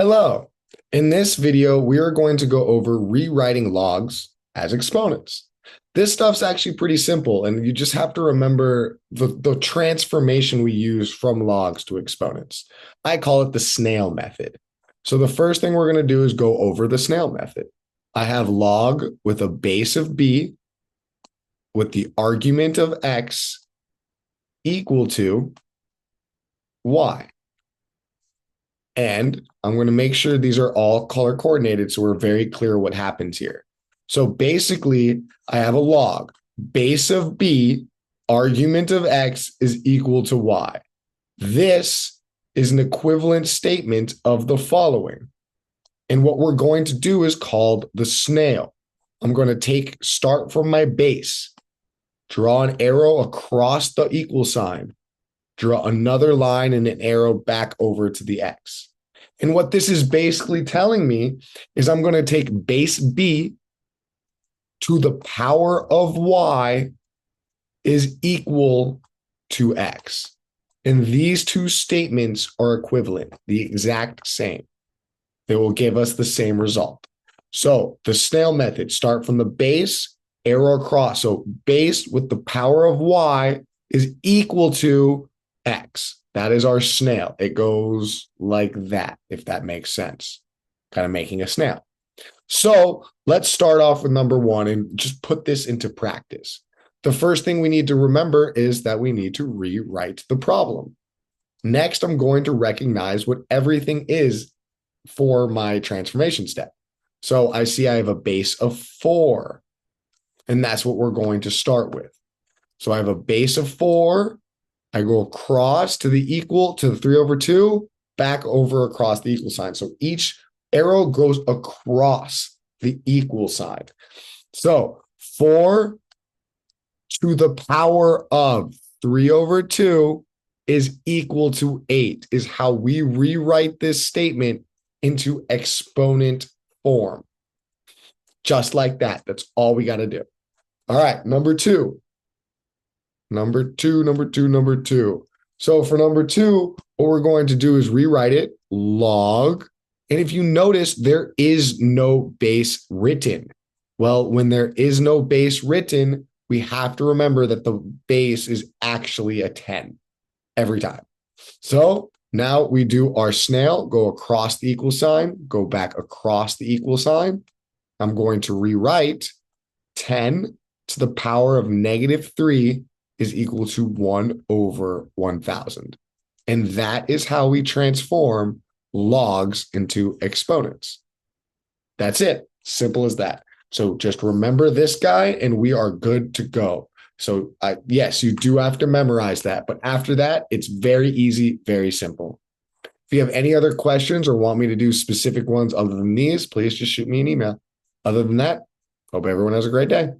Hello. In this video, we are going to go over rewriting logs as exponents. This stuff's actually pretty simple, and you just have to remember the transformation we use from logs to exponents. I call it the snail method. So the first thing we're going to do is go over the snail method. I have log with a base of b with the argument of x equal to y. And I'm going to make sure these are all color coordinated so we're very clear what happens here. So basically, I have a log. Base of b, argument of x is equal to y. This is an equivalent statement of the following. And what we're going to do is called the snail. I'm going to start from my base, draw an arrow across the equal sign, draw another line and an arrow back over to the x. And what this is basically telling me is I'm going to take base b to the power of y is equal to x. And these two statements are equivalent, the exact same. They will give us the same result. So the snail method, start from the base, arrow across. So base with the power of y is equal to x. That is our snail. It goes like that, if that makes sense. Kind of making a snail. So let's start off with number one and just put this into practice. The first thing we need to remember is that we need to rewrite the problem. Next, I'm going to recognize what everything is for my transformation step. So I see I have a base of 4, and that's what we're going to start with. So I have a base of 4. I go across to the equal to the 3/2, back over across the equal sign. So each arrow goes across the equal sign. So 4 to the power of 3/2 is equal to 8 is how we rewrite this statement into exponent form. Just like that. That's all we got to do. All right, number two. Number two. So for number 2, what we're going to do is rewrite it log. And if you notice, there is no base written. Well, when there is no base written, we have to remember that the base is actually a 10 every time. So now we do our snail, go across the equal sign, go back across the equal sign. I'm going to rewrite 10 to the power of -3 is equal to 1/1000. And that is how we transform logs into exponents. That's it. Simple as that. So just remember this guy and we are good to go. So yes, you do have to memorize that. But after that, it's very easy, very simple. If you have any other questions or want me to do specific ones other than these, please just shoot me an email. Other than that, hope everyone has a great day.